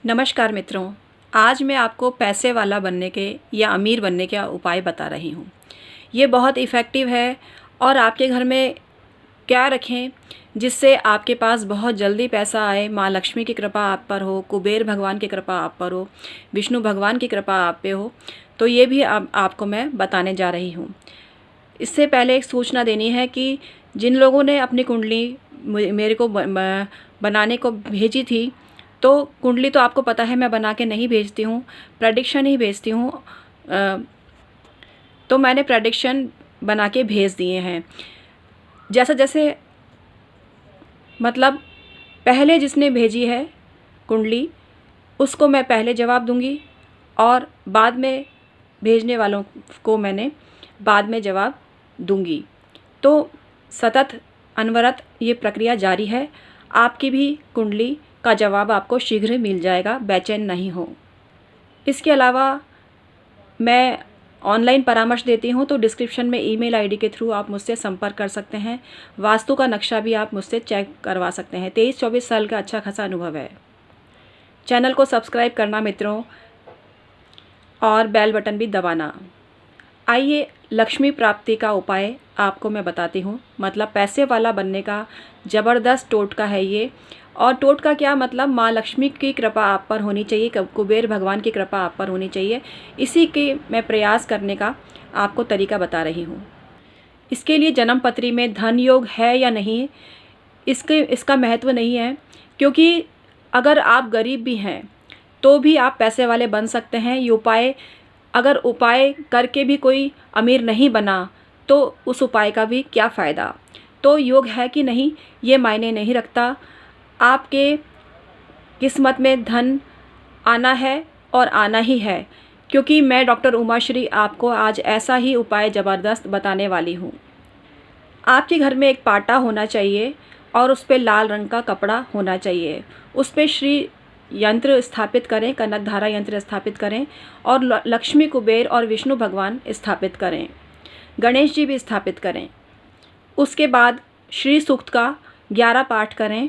नमस्कार मित्रों, आज मैं आपको पैसे वाला बनने के या अमीर बनने के उपाय बता रही हूँ। ये बहुत इफ़ेक्टिव है और आपके घर में क्या रखें जिससे आपके पास बहुत जल्दी पैसा आए, माँ लक्ष्मी की कृपा आप पर हो, कुबेर भगवान की कृपा आप पर हो, विष्णु भगवान की कृपा आप पे हो, तो ये भी आपको मैं बताने जा रही हूँ। इससे पहले एक सूचना देनी है कि जिन लोगों ने अपनी कुंडली मेरे को बनाने को भेजी थी, तो कुंडली तो आपको पता है मैं बना के नहीं भेजती हूँ, प्रेडिक्शन ही भेजती हूँ। तो मैंने प्रेडिक्शन बना के भेज दिए हैं। जैसे जैसे मतलब पहले जिसने भेजी है कुंडली उसको मैं पहले जवाब दूंगी और बाद में भेजने वालों को मैंने बाद में जवाब दूंगी। तो सतत अनवरत ये प्रक्रिया जारी है। आपकी भी कुंडली का जवाब आपको शीघ्र मिल जाएगा, बेचैन नहीं हो। इसके अलावा मैं ऑनलाइन परामर्श देती हूँ, तो डिस्क्रिप्शन में ईमेल आईडी के थ्रू आप मुझसे संपर्क कर सकते हैं। वास्तु का नक्शा भी आप मुझसे चेक करवा सकते हैं। 23-24 साल का अच्छा खासा अनुभव है। चैनल को सब्सक्राइब करना मित्रों और बेल बटन भी दबाना। आइए लक्ष्मी प्राप्ति का उपाय आपको मैं बताती हूँ। मतलब पैसे वाला बनने का ज़बरदस्त टोटका है ये। और टोटका क्या मतलब, माँ लक्ष्मी की कृपा आप पर होनी चाहिए, कुबेर भगवान की कृपा आप पर होनी चाहिए। इसी के मैं प्रयास करने का आपको तरीका बता रही हूँ। इसके लिए जन्म पत्री में धन योग है या नहीं इसका महत्व नहीं है, क्योंकि अगर आप गरीब भी हैं तो भी आप पैसे वाले बन सकते हैं। ये अगर उपाय करके भी कोई अमीर नहीं बना तो उस उपाय का भी क्या फ़ायदा। तो योग है कि नहीं ये मायने नहीं रखता। आपके किस्मत में धन आना है और आना ही है, क्योंकि मैं डॉक्टर उमाश्री आपको आज ऐसा ही उपाय ज़बरदस्त बताने वाली हूँ। आपके घर में एक पाटा होना चाहिए और उस पर लाल रंग का कपड़ा होना चाहिए। उस पर श्री यंत्र स्थापित करें, कनक धारा यंत्र स्थापित करें और लक्ष्मी, कुबेर और विष्णु भगवान स्थापित करें, गणेश जी भी स्थापित करें। उसके बाद श्री सूक्त का 11 पाठ करें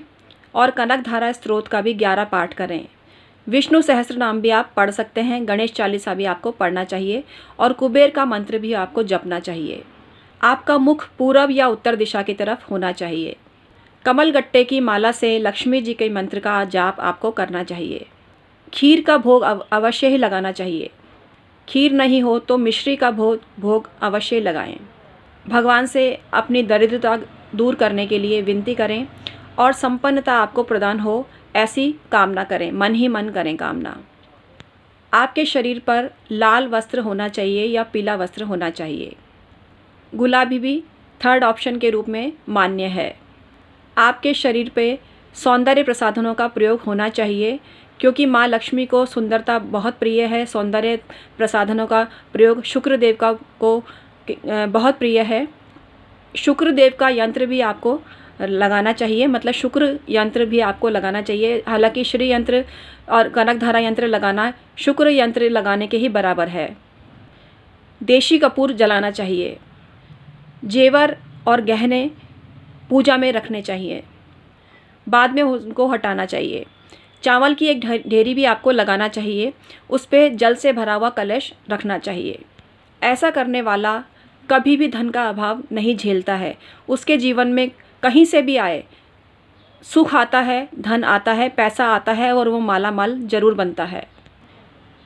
और कनक धारा स्त्रोत का भी 11 पाठ करें। विष्णु सहस्त्र नाम भी आप पढ़ सकते हैं, गणेश चालीसा भी आपको पढ़ना चाहिए और कुबेर का मंत्र भी आपको जपना चाहिए। आपका मुख पूरब या उत्तर दिशा की तरफ होना चाहिए। कमल गट्टे की माला से लक्ष्मी जी के मंत्र का जाप आपको करना चाहिए। खीर का भोग अवश्य ही लगाना चाहिए। खीर नहीं हो तो मिश्री का भोग अवश्य लगाएं। भगवान से अपनी दरिद्रता दूर करने के लिए विनती करें और संपन्नता आपको प्रदान हो ऐसी कामना करें, मन ही मन करें कामना। आपके शरीर पर लाल वस्त्र होना चाहिए या पीला वस्त्र होना चाहिए। गुलाबी भी थर्ड ऑप्शन के रूप में मान्य है। आपके शरीर पे सौंदर्य प्रसाधनों का प्रयोग होना चाहिए, क्योंकि माँ लक्ष्मी को सुंदरता बहुत प्रिय है। सौंदर्य प्रसाधनों का प्रयोग शुक्रदेव को बहुत प्रिय है। शुक्रदेव का यंत्र भी आपको लगाना चाहिए, मतलब शुक्र यंत्र भी आपको लगाना चाहिए। हालांकि श्री यंत्र और कनक धारा यंत्र लगाना शुक्र यंत्र लगाने के ही बराबर है। देशी कपूर जलाना चाहिए। जेवर और गहने पूजा में रखने चाहिए, बाद में उनको हटाना चाहिए। चावल की एक ढेरी भी आपको लगाना चाहिए, उस पर जल से भरा हुआ कलश रखना चाहिए। ऐसा करने वाला कभी भी धन का अभाव नहीं झेलता है। उसके जीवन में कहीं से भी आए सुख आता है, धन आता है, पैसा आता है और वो माला माल जरूर बनता है।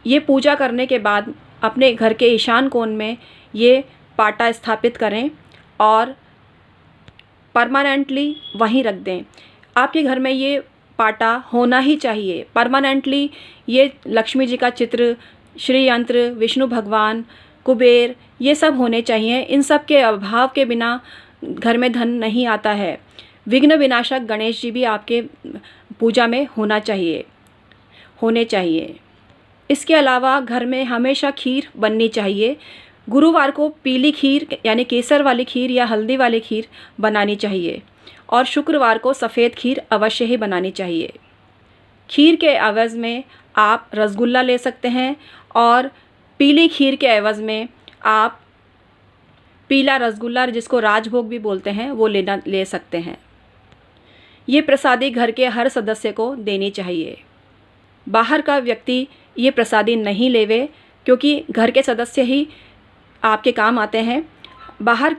ये पूजा करने के बाद अपने घर के ईशान कोण में ये पाटा स्थापित करें और परमानेंटली वहीं रख दें। आपके घर में ये पाटा होना ही चाहिए परमानेंटली। ये लक्ष्मी जी का चित्र, श्री यंत्र, विष्णु भगवान, कुबेर, ये सब होने चाहिए। इन सब के अभाव के बिना घर में धन नहीं आता है। विघ्न विनाशक गणेश जी भी आपके पूजा में होने चाहिए। इसके अलावा घर में हमेशा खीर बननी चाहिए। गुरुवार को पीली खीर यानी केसर वाली खीर या हल्दी वाली खीर बनानी चाहिए और शुक्रवार को सफ़ेद खीर अवश्य ही बनानी चाहिए। खीर के एवज़ में आप रसगुल्ला ले सकते हैं और पीली खीर के एवज़ में आप पीला रसगुल्ला, जिसको राजभोग भी बोलते हैं, वो ले सकते हैं। ये प्रसादी घर के हर सदस्य को देनी चाहिए। बाहर का व्यक्ति ये प्रसादी नहीं लेवे, क्योंकि घर के सदस्य ही आपके काम आते हैं। बाहर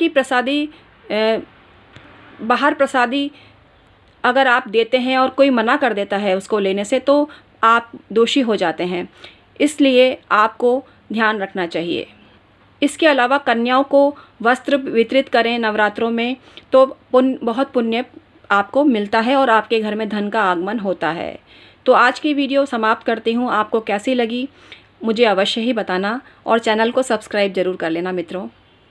प्रसादी अगर आप देते हैं और कोई मना कर देता है उसको लेने से, तो आप दोषी हो जाते हैं। इसलिए आपको ध्यान रखना चाहिए। इसके अलावा कन्याओं को वस्त्र वितरित करें नवरात्रों में, तो बहुत पुण्य आपको मिलता है और आपके घर में धन का आगमन होता है। तो आज की वीडियो समाप्त करती हूँ। आपको कैसी लगी मुझे अवश्य ही बताना और चैनल को सब्सक्राइब ज़रूर कर लेना मित्रों।